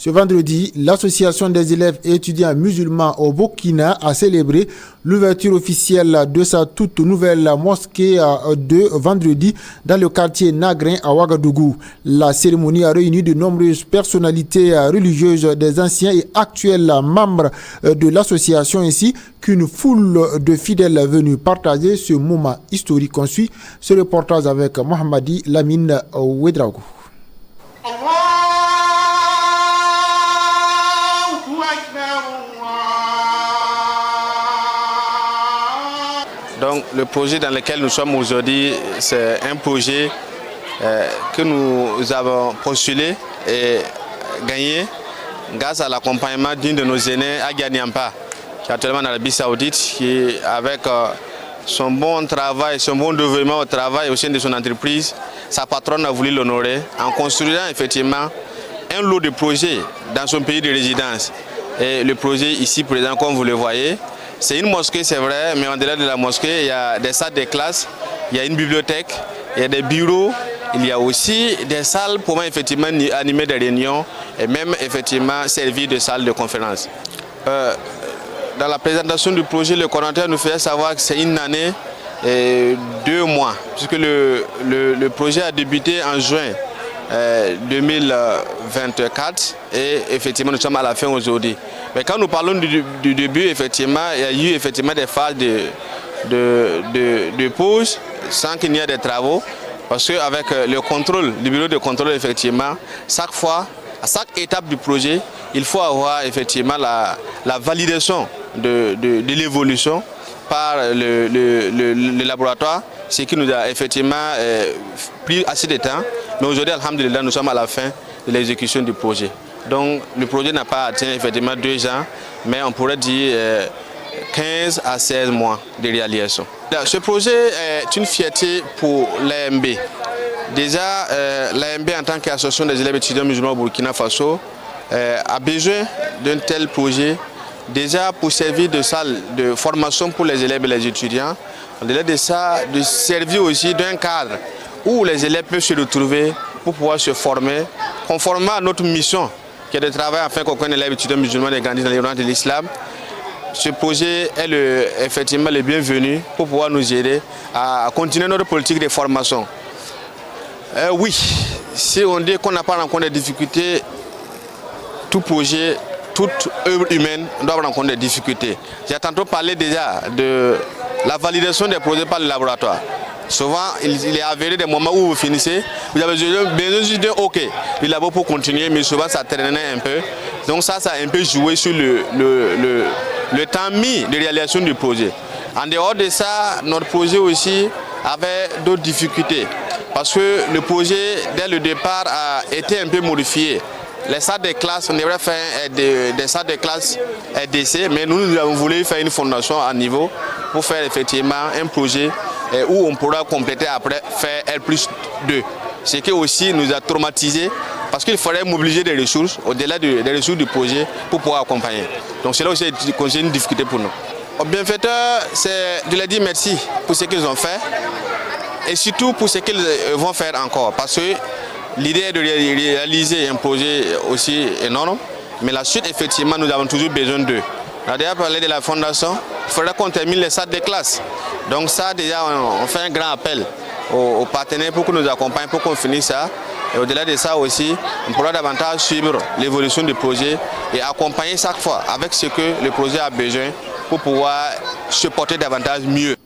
Ce vendredi, l'association des élèves et étudiants musulmans au Burkina a célébré l'ouverture officielle de sa toute nouvelle mosquée de vendredi dans le quartier Nagrin à Ouagadougou. La cérémonie a réuni de nombreuses personnalités religieuses, des anciens et actuels membres de l'association ainsi qu'une foule de fidèles venus partager ce moment historique. On suit ce reportage avec Mohamadi Lamine Ouedraogo. Donc le projet dans lequel nous sommes aujourd'hui, c'est un projet que nous avons postulé et gagné grâce à l'accompagnement d'une de nos aînés, Agia Niampa, qui est actuellement en Arabie Saoudite, qui avec son bon travail, son bon développement au travail au sein de son entreprise, sa patronne a voulu l'honorer en construisant effectivement un lot de projets dans son pays de résidence. Et le projet ici présent, comme vous le voyez, c'est une mosquée, c'est vrai, mais au-delà de la mosquée, il y a des salles de classe, il y a une bibliothèque, il y a des bureaux, il y a aussi des salles pour effectivement animer des réunions et même effectivement servir de salles de conférence. Dans la présentation du projet, le coordinateur nous fait savoir que c'est une année et 2 mois, puisque le projet a débuté en juin 2024 et effectivement nous sommes à la fin aujourd'hui. Mais quand nous parlons du début, effectivement, il y a eu effectivement des phases de pause sans qu'il n'y ait des travaux. Parce qu'avec le contrôle, le bureau de contrôle, effectivement, chaque fois, à chaque étape du projet, il faut avoir effectivement la validation de l'évolution par le laboratoire, ce qui nous a effectivement pris assez de temps. Mais aujourd'hui, alhamdulillah, nous sommes à la fin de l'exécution du projet. Donc le projet n'a pas atteint effectivement 2 ans, mais on pourrait dire 15 à 16 mois de réalisation. Ce projet est une fierté pour l'AMB. Déjà, l'AMB en tant qu'association des élèves étudiants musulmans au Burkina Faso a besoin d'un tel projet, déjà pour servir de salle de formation pour les élèves et les étudiants, au-delà de ça, de servir aussi d'un cadre où les élèves peuvent se retrouver pour pouvoir se former, conformément à notre mission qui est de travailler afin qu'aucun élève étudiant musulman ne grandisse dans les rangs de l'islam. Ce projet est effectivement le bienvenu pour pouvoir nous aider à continuer notre politique de formation. Oui, si on dit qu'on n'a pas rencontré des difficultés, tout projet, toute œuvre humaine doit rencontrer des difficultés. J'ai tantôt parlé déjà de la validation des projets par le laboratoire. Souvent, il est avéré des moments où vous finissez, vous avez besoin juste d'un OK du labo pour continuer, mais souvent ça traînait un peu. Donc ça a un peu joué sur le temps mis de réalisation du projet. En dehors de ça, notre projet aussi avait d'autres difficultés. Parce que le projet, dès le départ, a été un peu modifié. Les salles de classe, on devrait faire des salles de classe RDC, mais nous avons voulu faire une fondation à niveau pour faire effectivement un projet où on pourra compléter après, faire R+2. Ce qui aussi nous a traumatisé parce qu'il faudrait mobiliser des ressources au-delà des ressources du projet pour pouvoir accompagner. Donc c'est là aussi une difficulté pour nous. Aux bienfaiteurs, c'est de leur dire merci pour ce qu'ils ont fait et surtout pour ce qu'ils vont faire encore. Parce que l'idée est de réaliser un projet aussi énorme, mais la suite, effectivement, nous avons toujours besoin d'eux. On a déjà parlé de la fondation, il faudra qu'on termine les salles de classe. Donc ça, déjà, on fait un grand appel aux partenaires pour qu'ils nous accompagnent, pour qu'on finisse ça. Et au-delà de ça aussi, on pourra davantage suivre l'évolution du projet et accompagner chaque fois avec ce que le projet a besoin pour pouvoir se porter davantage mieux.